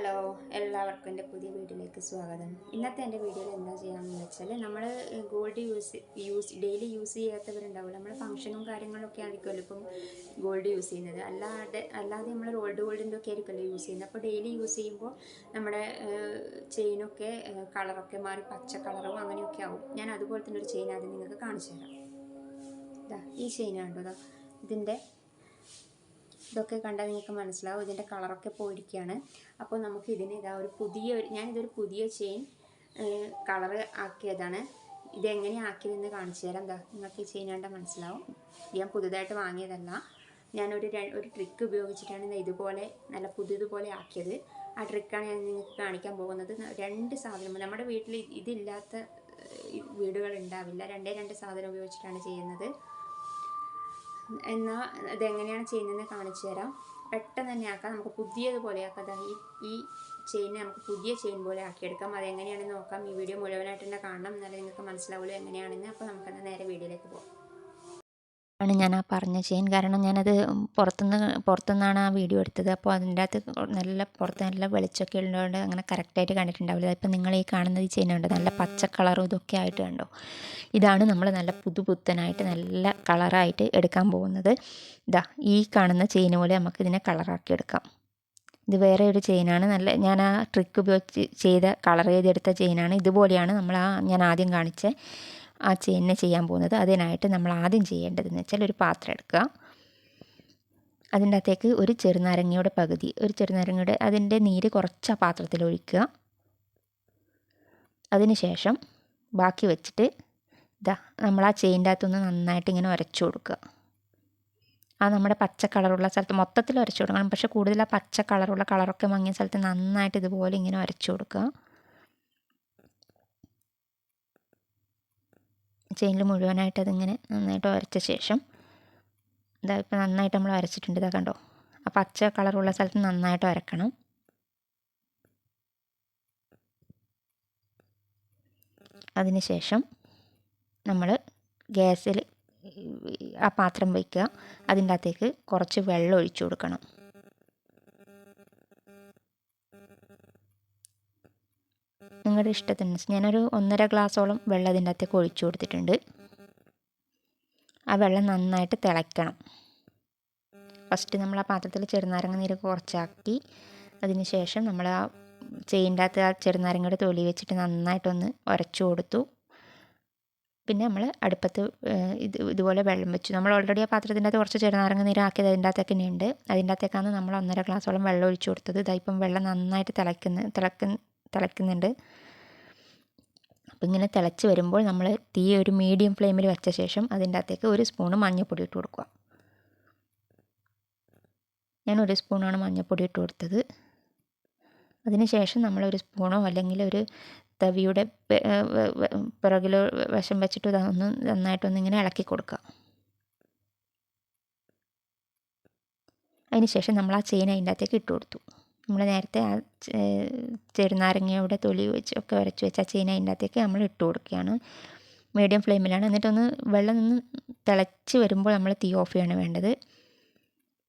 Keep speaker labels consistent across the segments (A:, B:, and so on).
A: Hello, എല്ലാവർക്കും എൻ്റെ പുതിയ വീഡിയോയിലേക്ക് സ്വാഗതം. ഇന്നത്തെ എൻ്റെ വീഡിയോയിൽ എന്താ ചെയ്യാമെന്ന് വെച്ചാൽ നമ്മൾ ഗോൾഡ് ഡെയിലി യൂസ് ചെയ്യാത്തവരുണ്ടാവില്ല. നമ്മൾ ഫംഗ്ഷനും കാര്യങ്ങളൊക്കെ ആയിരിക്കുമല്ലോ ഇപ്പം ഗോൾഡ് യൂസ് ചെയ്യുന്നത്. അല്ലാതെ നമ്മൾ റോൾഡ് ഗോൾഡിൻ്റെ ഒക്കെ ആയിരിക്കുമല്ലോ യൂസ് ചെയ്യുന്നത്. അപ്പോൾ ഡെയിലി യൂസ് ചെയ്യുമ്പോൾ നമ്മുടെ ചെയിനൊക്കെ കളറൊക്കെ മാറി പച്ച കളറും അങ്ങനെയൊക്കെ ആവും. ഞാൻ അതുപോലെ തന്നെ ഒരു ചെയിൻ ആദ്യം നിങ്ങൾക്ക് കാണിച്ചു തരാം. ഈ ചെയിനാണ് കേട്ടോ. ഇതിൻ്റെ ഇതൊക്കെ കണ്ടാൽ നിങ്ങൾക്ക് മനസ്സിലാവും ഇതിൻ്റെ കളറൊക്കെ പോയിരിക്കുകയാണ്. അപ്പോൾ നമുക്ക് ഇതിന് ഞാനിതൊരു പുതിയ ചെയിൻ കളറ് ആക്കിയതാണ്. ഇതെങ്ങനെയാണ് ആക്കിയതെന്ന് കാണിച്ചു തരാം. നിങ്ങൾക്ക് ഈ ചെയിൻ കണ്ടാൽ മനസ്സിലാവും. ഞാൻ പുതുതായിട്ട് വാങ്ങിയതല്ല. ഞാനൊരു ട്രിക്ക് ഉപയോഗിച്ചിട്ടാണ് ഇതുപോലെ നല്ല പുതിയതുപോലെ ആക്കിയത്. ആ ട്രിക്കാണ് ഞാൻ നിങ്ങൾക്ക് കാണിക്കാൻ പോകുന്നത്. രണ്ട് സാധനം നമ്മുടെ വീട്ടിൽ ഇതില്ലാത്ത വീടുകൾ ഉണ്ടാവില്ല. രണ്ട് സാധനം ഉപയോഗിച്ചിട്ടാണ് ചെയ്യുന്നത്. എന്നാൽ ഇതെങ്ങനെയാണ് ചെയ്യുന്നതെന്ന് കാണിച്ചു തരാം. പെട്ടെന്ന് തന്നെ ആക്കാം. നമുക്ക് പുതിയതുപോലെ ആക്കാം. ഈ ചെയിൻ നമുക്ക് പുതിയ ചെയിൻ പോലെ ആക്കിയെടുക്കാം. അതെങ്ങനെയാണെന്ന് നോക്കാം. ഈ വീഡിയോ മുഴുവനായിട്ട് തന്നെ കാണണം, എന്നാലേ നിങ്ങൾക്ക് മനസ്സിലാവുള്ളൂ എങ്ങനെയാണെന്ന്. അപ്പോൾ നമുക്കെന്നാൽ നേരെ വീഡിയോയിലേക്ക് പോകാം.
B: ആണ് ഞാൻ ആ പറഞ്ഞ ചെയിൻ. കാരണം ഞാനത് പുറത്തുനിന്നാണ് ആ വീഡിയോ എടുത്തത്. അപ്പോൾ അതിൻ്റെ അകത്ത് പുറത്ത് നല്ല വെളിച്ചമൊക്കെ ഉള്ളതുകൊണ്ട് അങ്ങനെ കറക്റ്റായിട്ട് കണ്ടിട്ടുണ്ടാവില്ല. ഇപ്പം നിങ്ങൾ ഈ കാണുന്നത് ഈ ചെയിൻ കണ്ടോ, നല്ല പച്ച കളറും ഇതൊക്കെ ആയിട്ട് കണ്ടോ. ഇതാണ് നമ്മൾ നല്ല പുതുപുത്തനായിട്ട് നല്ല കളറായിട്ട് എടുക്കാൻ പോകുന്നത്. ഈ കാണുന്ന ചെയിൻ പോലെ നമുക്കിതിനെ കളറാക്കി എടുക്കാം. ഇത് വേറെ ഒരു ചെയിനാണ്. ഞാൻ ആ ട്രിക്ക് ഉപയോഗിച്ച് കളർ ചെയ്തെടുത്ത ചെയിനാണ്. ഇതുപോലെയാണ് ഞാൻ ആദ്യം കാണിച്ച ആ ചെയിനിനെ ചെയ്യാൻ പോകുന്നത്. അതിനായിട്ട് നമ്മൾ ആദ്യം ചെയ്യേണ്ടതെന്ന് വെച്ചാൽ ഒരു പാത്രം എടുക്കുക. അതിൻ്റെ അകത്തേക്ക് ഒരു ചെറുനാരങ്ങയുടെ പകുതി, അതിൻ്റെ നീര് കുറച്ച് ആ പാത്രത്തിൽ ഒഴിക്കുക. അതിനുശേഷം ബാക്കി വെച്ചിട്ട് നമ്മൾ ആ ചെയിൻ്റെ അകത്തൊന്ന് നന്നായിട്ട് ഇങ്ങനെ ഉരച്ചു കൊടുക്കുക. ആ നമ്മുടെ പച്ച കളറുള്ള സ്ഥലത്ത് മൊത്തത്തിൽ ഉരച്ചു കൊടുക്കണം. പക്ഷേ കൂടുതൽ ആ പച്ച കളറൊക്കെ മങ്ങിയ സ്ഥലത്ത് നന്നായിട്ട് ഇതുപോലെ ഇങ്ങനെ ഉരച്ചു കൊടുക്കുക. ചെയിനിൽ മുഴുവനായിട്ട് അതിങ്ങനെ നന്നായിട്ട് ഉരച്ച ശേഷം ഇപ്പോൾ നന്നായിട്ട് നമ്മൾ ഉരച്ചിട്ടുണ്ട്. കണ്ടോ, ആ പച്ച കളറുള്ള സ്ഥലത്ത് നന്നായിട്ട് ഉരക്കണം. അതിനുശേഷം നമ്മൾ ഗ്യാസിൽ ആ പാത്രം വയ്ക്കുക. അതിൻ്റെ അകത്തേക്ക് കുറച്ച് വെള്ളം ഒഴിച്ചു കൊടുക്കണം. നിങ്ങളുടെ ഇഷ്ടത്തിനനുസരിച്ച് ഞാനൊരു 1.5 ഗ്ലാസോളം വെള്ളം അതിൻ്റെ അകത്തേക്ക് ഒഴിച്ചു കൊടുത്തിട്ടുണ്ട്. ആ വെള്ളം നന്നായിട്ട് തിളയ്ക്കണം. ഫസ്റ്റ് നമ്മൾ ആ പാത്രത്തിൽ ചെറുനാരങ്ങ നീര് കുറച്ചാക്കി അതിന് ശേഷം നമ്മൾ ആ ചെയിൻ്റെ അകത്ത് ആ ചെറുനാരങ്ങയുടെ തൊലി വെച്ചിട്ട് നന്നായിട്ടൊന്ന് ഉരച്ചു കൊടുത്തു. പിന്നെ നമ്മൾ അടുപ്പത്ത് ഇതുപോലെ വെള്ളം വെച്ചു. നമ്മൾ ഓൾറെഡി ആ പാത്രത്തിൻ്റെ അകത്ത് കുറച്ച് ചെറുനാരങ്ങ നീര് ആക്കിയത് അതിൻ്റെ അകത്തൊക്കെ ഉണ്ട്. അതിൻ്റെ അകത്തേക്കാണ് നമ്മൾ 1.5 ഗ്ലാസോളം വെള്ളം ഒഴിച്ചു കൊടുത്തത്. ഇപ്പം വെള്ളം നന്നായിട്ട് തിളയ്ക്കുന്നുണ്ട്. അപ്പം ഇങ്ങനെ തിളച്ച് വരുമ്പോൾ നമ്മൾ തീ ഒരു മീഡിയം ഫ്ലെയിമിൽ വെച്ച ശേഷം അതിൻ്റെ അകത്തേക്ക് 1 സ്പൂണ് മഞ്ഞൾപ്പൊടി ഇട്ട് കൊടുക്കുക. ഞാൻ 1 സ്പൂണാണ് മഞ്ഞൾപ്പൊടി ഇട്ട് കൊടുത്തത്. അതിനുശേഷം നമ്മൾ 1 സ്പൂണോ അല്ലെങ്കിൽ ഒരു തവിയുടെ പിറകിൽ വശം വെച്ചിട്ട് നന്നായിട്ടൊന്നിങ്ങനെ ഇളക്കി കൊടുക്കുക. അതിനുശേഷം നമ്മൾ ആ ചെയിൻ അതിൻ്റെ അകത്തേക്ക് ഇട്ട് കൊടുത്തു. നമ്മൾ നേരത്തെ ആ ചെറുനാരങ്ങയുടെ തൊലി ഒക്കെ ഉരച്ച് വെച്ച ആ ചെയിൻ അതിൻ്റെ അകത്തേക്ക് നമ്മൾ ഇട്ട് കൊടുക്കുകയാണ്. മീഡിയം ഫ്ലെയിമിലാണ്. എന്നിട്ടൊന്ന് വെള്ളം നിന്ന് തിളച്ച് വരുമ്പോൾ നമ്മൾ തീ ഓഫ് ചെയ്യാണ് വേണ്ടത്.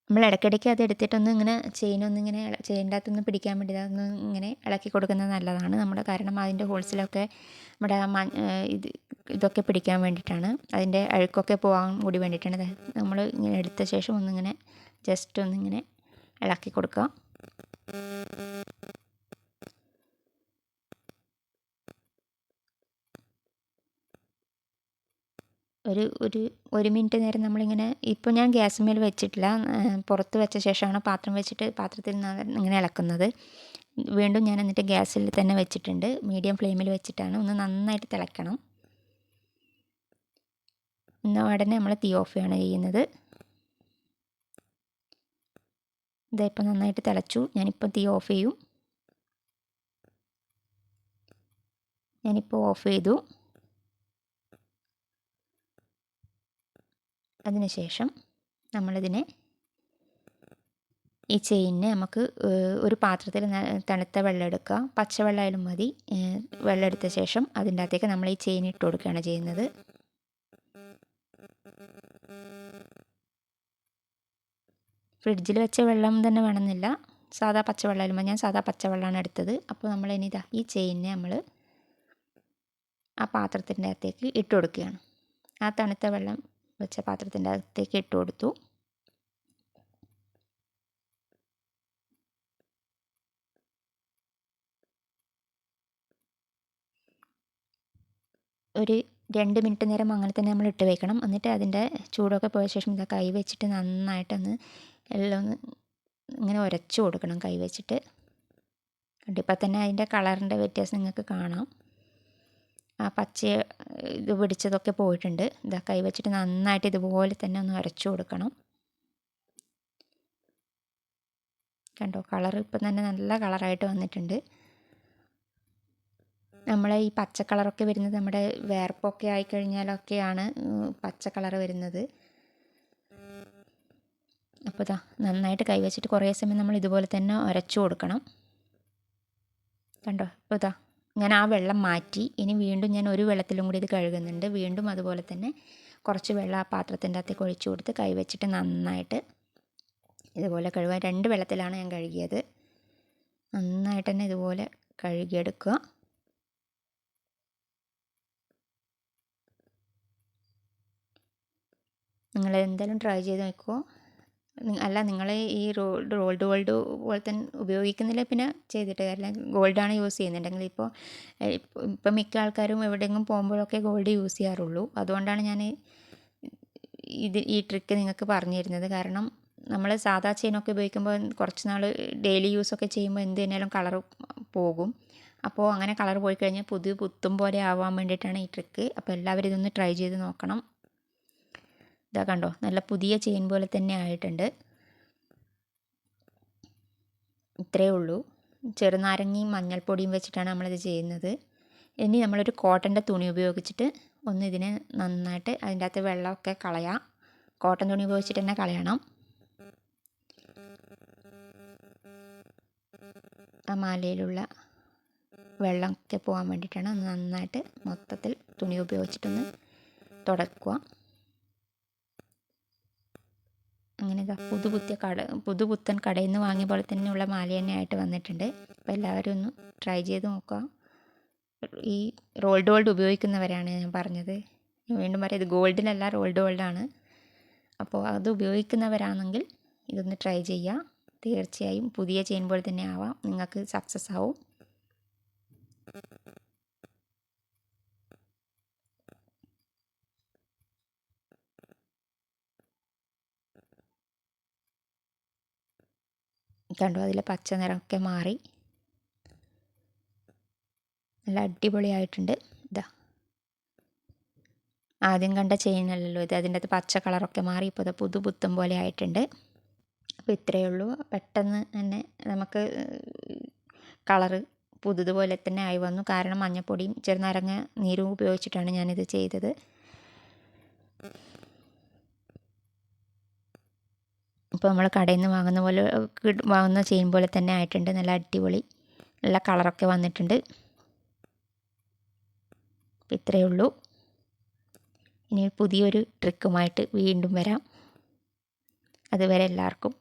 B: നമ്മൾ ഇടയ്ക്കിടയ്ക്ക് അത് എടുത്തിട്ടൊന്ന് ഇങ്ങനെ ചെയിൻ്റെ അകത്തൊന്ന് പിടിക്കാൻ വേണ്ടി അതൊന്ന് ഇങ്ങനെ ഇളക്കി കൊടുക്കുന്നത് നല്ലതാണ്. കാരണം അതിൻ്റെ ഹോൾസിലൊക്കെ നമ്മുടെ ഇതൊക്കെ പിടിക്കാൻ വേണ്ടിയിട്ടാണ്, അതിൻ്റെ അഴുക്കൊക്കെ പോകാൻ കൂടി വേണ്ടിയിട്ടാണ്. നമ്മൾ ഇങ്ങനെ എടുത്ത ശേഷം ഒന്നിങ്ങനെ ജസ്റ്റ് ഒന്നിങ്ങനെ ഇളക്കി കൊടുക്കുക. ഒരു മിനിറ്റ് നേരം നമ്മളിങ്ങനെ, ഇപ്പോൾ ഞാൻ ഗ്യാസ് മേൽ വെച്ചിട്ടില്ല, പുറത്ത് വെച്ച ശേഷമാണ് പാത്രം വെച്ചിട്ട് പാത്രത്തിൽ നിന്ന് ഇങ്ങനെ ഇളക്കുന്നത്. വീണ്ടും ഞാൻ എന്നിട്ട് ഗ്യാസിൽ തന്നെ വെച്ചിട്ടുണ്ട്. മീഡിയം ഫ്ലെയിമിൽ വെച്ചിട്ടാണ്. ഒന്ന് നന്നായിട്ട് തിളയ്ക്കണം. എന്നാൽ ഉടനെ നമ്മൾ തീ ഓഫ് ചെയ്യാണ് ചെയ്യുന്നത്. ഇപ്പം നന്നായിട്ട് തിളച്ചു. ഞാനിപ്പോൾ തീ ഓഫ് ചെയ്യും. ഞാനിപ്പോൾ ഓഫ് ചെയ്തു. അതിനുശേഷം ഈ ചെയിനിനെ നമുക്ക് ഒരു പാത്രത്തിൽ തണുത്ത വെള്ളം എടുക്കുക. പച്ചവെള്ളമായാലും മതി. വെള്ളം എടുത്ത ശേഷം അതിൻ്റെ അകത്തേക്ക് നമ്മൾ ഈ ചെയിൻ ഇട്ട് കൊടുക്കുകയാണ് ചെയ്യുന്നത്. ഫ്രിഡ്ജിൽ വെച്ച വെള്ളം തന്നെ വേണമെന്നില്ല, സാധാ പച്ചവെള്ളമായാലും ഞാൻ സാധാ പച്ചവെള്ളമാണ് എടുത്തത്. അപ്പോൾ നമ്മൾ ഇനി ഇതാ ഈ ചെയിനിനെ നമ്മൾ ആ പാത്രത്തിൻ്റെ അകത്തേക്ക് ഇട്ട് കൊടുക്കുകയാണ്. ആ തണുത്ത വെള്ളം വെച്ച പാത്രത്തിൻ്റെ അകത്തേക്ക് ഇട്ട് കൊടുത്തു. ഒരു 2 മിനിറ്റ് നേരം അങ്ങനെ തന്നെ നമ്മൾ ഇട്ട് വെക്കണം. എന്നിട്ട് അതിൻ്റെ ചൂടൊക്കെ പോയ ശേഷം ഇതാ കൈ വെച്ചിട്ട് നന്നായിട്ടൊന്ന് എല്ലാം ഒന്ന് ഇങ്ങനെ ഉരച്ചു കൊടുക്കണം കൈ വെച്ചിട്ട്. ഇപ്പം തന്നെ അതിൻ്റെ കളറിൻ്റെ വ്യത്യാസം നിങ്ങൾക്ക് കാണാം. ആ പച്ച ഇത് പിടിച്ചതൊക്കെ പോയിട്ടുണ്ട്. ഇതാ കൈ വെച്ചിട്ട് നന്നായിട്ട് ഇതുപോലെ തന്നെ ഒന്ന് ഉരച്ചു കൊടുക്കണം. കണ്ടോ, കളർ ഇപ്പം തന്നെ നല്ല കളറായിട്ട് വന്നിട്ടുണ്ട്. നമ്മളെ ഈ പച്ച കളറൊക്കെ വരുന്നത് നമ്മുടെ വേർപ്പൊക്കെ ആയിക്കഴിഞ്ഞാലൊക്കെയാണ് പച്ച കളർ വരുന്നത്. അപ്പോൾ ഇതാ നന്നായിട്ട് കൈ വെച്ചിട്ട് കുറേ സമയം നമ്മൾ ഇതുപോലെ തന്നെ ഉരച്ചു കൊടുക്കണം. കണ്ടോ, ഇപ്പോൾ ഇതാ ഞാൻ ആ വെള്ളം മാറ്റി. ഇനി വീണ്ടും ഞാൻ ഒരു വെള്ളത്തിലും കൂടി ഇത് കഴുകുന്നുണ്ട്. വീണ്ടും അതുപോലെ തന്നെ കുറച്ച് വെള്ളം ആ പാത്രത്തിൻ്റെ അകത്തേക്ക് ഒഴിച്ചു കൊടുത്ത് കൈ വെച്ചിട്ട് നന്നായിട്ട് ഇതുപോലെ കഴുകുക. 2 വെള്ളത്തിലാണ് ഞാൻ കഴുകിയത്. നന്നായിട്ട് തന്നെ ഇതുപോലെ കഴുകിയെടുക്കുക. നിങ്ങൾ എന്തായാലും ട്രൈ ചെയ്ത് നോക്കുമോ. അല്ല, നിങ്ങൾ ഈ റോൾഡ് ഗോൾഡ് പോലെ തന്നെ ഉപയോഗിക്കുന്നില്ല പിന്നെ ചെയ്തിട്ട് കാര്യമില്ല. ഗോൾഡാണ് യൂസ് ചെയ്യുന്നുണ്ടെങ്കിൽ ഇപ്പം മിക്ക ആൾക്കാരും എവിടെയെങ്കിലും പോകുമ്പോഴൊക്കെ ഗോൾഡ് യൂസ് ചെയ്യാറുള്ളൂ. അതുകൊണ്ടാണ് ഞാൻ ഈ ട്രിക്ക് നിങ്ങൾക്ക് പറഞ്ഞു തരുന്നത്. കാരണം നമ്മൾ സാധാ ചെയിനൊക്കെ ഉപയോഗിക്കുമ്പോൾ കുറച്ച് നാൾ ഡെയിലി യൂസൊക്കെ ചെയ്യുമ്പോൾ എന്ത് തന്നെയാലും കളർ പോകും. അപ്പോൾ അങ്ങനെ കളർ പോയി കഴിഞ്ഞാൽ പുത്തും പോലെ ആവാൻ വേണ്ടിയിട്ടാണ് ഈ ട്രിക്ക്. അപ്പോൾ എല്ലാവരും ഇതൊന്ന് ട്രൈ ചെയ്ത് നോക്കണം. ഇതാ കണ്ടോ, നല്ല പുതിയ ചെയിൻ പോലെ തന്നെ ആയിട്ടുണ്ട്. ഇത്രയേ ഉള്ളൂ. ചെറുനാരങ്ങയും മഞ്ഞൾപ്പൊടിയും വെച്ചിട്ടാണ് നമ്മളിത് ചെയ്യുന്നത്. ഇനി നമ്മളൊരു കോട്ടൻ്റെ തുണി ഉപയോഗിച്ചിട്ട് ഒന്ന് ഇതിനെ നന്നായിട്ട് അതിൻ്റെ അകത്ത് വെള്ളമൊക്കെ കളയാം. കോട്ടൺ തുണി ഉപയോഗിച്ചിട്ട് തന്നെ കളയണം. ആ മാലയിലുള്ള വെള്ളമൊക്കെ പോകാൻ വേണ്ടിയിട്ടാണ്. നന്നായിട്ട് മൊത്തത്തിൽ തുണി ഉപയോഗിച്ചിട്ടൊന്ന് തുടക്കുക. അങ്ങനെ ഇതാ പുതുപുത്തൻ കടയിൽ നിന്ന് വാങ്ങിയ പോലെ തന്നെയുള്ള മാല തന്നെ ആയിട്ട് വന്നിട്ടുണ്ട്. അപ്പോൾ എല്ലാവരും ഒന്ന് ട്രൈ ചെയ്ത് നോക്കുക. ഈ റോൾഡ് ഗോൾഡ് ഉപയോഗിക്കുന്നവരാണ് ഞാൻ പറഞ്ഞത്. വീണ്ടും പറയാം, ഇത് ഗോൾഡിലല്ല, റോൾഡ് ഗോൾഡാണ്. അപ്പോൾ അത് ഉപയോഗിക്കുന്നവരാണെങ്കിൽ ഇതൊന്ന് ട്രൈ ചെയ്യുക. തീർച്ചയായും പുതിയ ചെയിൻ പോലെ തന്നെ ആവാം, നിങ്ങൾക്ക് സക്സസ് ആവും. കണ്ടോ, അതിലെ പച്ച നിറമൊക്കെ മാറി നല്ല അടിപൊളിയായിട്ടുണ്ട്. ഇതാ ആദ്യം കണ്ട ചെയിനല്ലല്ലോ ഇത്, അതിൻ്റെ അകത്ത് പച്ച കളറൊക്കെ മാറി ഇപ്പോൾ ഇത് പുതുപുത്തൻ പോലെ ആയിട്ടുണ്ട്. അപ്പോൾ ഇത്രയേ ഉള്ളൂ. പെട്ടെന്ന് തന്നെ നമുക്ക് കളറ് പുതുതുപോലെ തന്നെ ആയി വന്നു. കാരണം മഞ്ഞൾപ്പൊടിയും ചെറുനാരങ്ങ നീരും ഉപയോഗിച്ചിട്ടാണ് ഞാനിത് ചെയ്തത്. ഇപ്പോൾ നമ്മൾ കടയിൽ നിന്ന് വാങ്ങുന്ന ചെയിൻ പോലെ തന്നെ ആയിട്ടുണ്ട്. നല്ല അടിപൊളി നല്ല കളറൊക്കെ വന്നിട്ടുണ്ട്. അപ്പോൾ ഇത്രയേ ഉള്ളൂ. ഇനി പുതിയൊരു ട്രിക്കുമായിട്ട് വീണ്ടും വരാം. അതുവരെ എല്ലാവർക്കും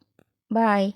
B: ബായ്.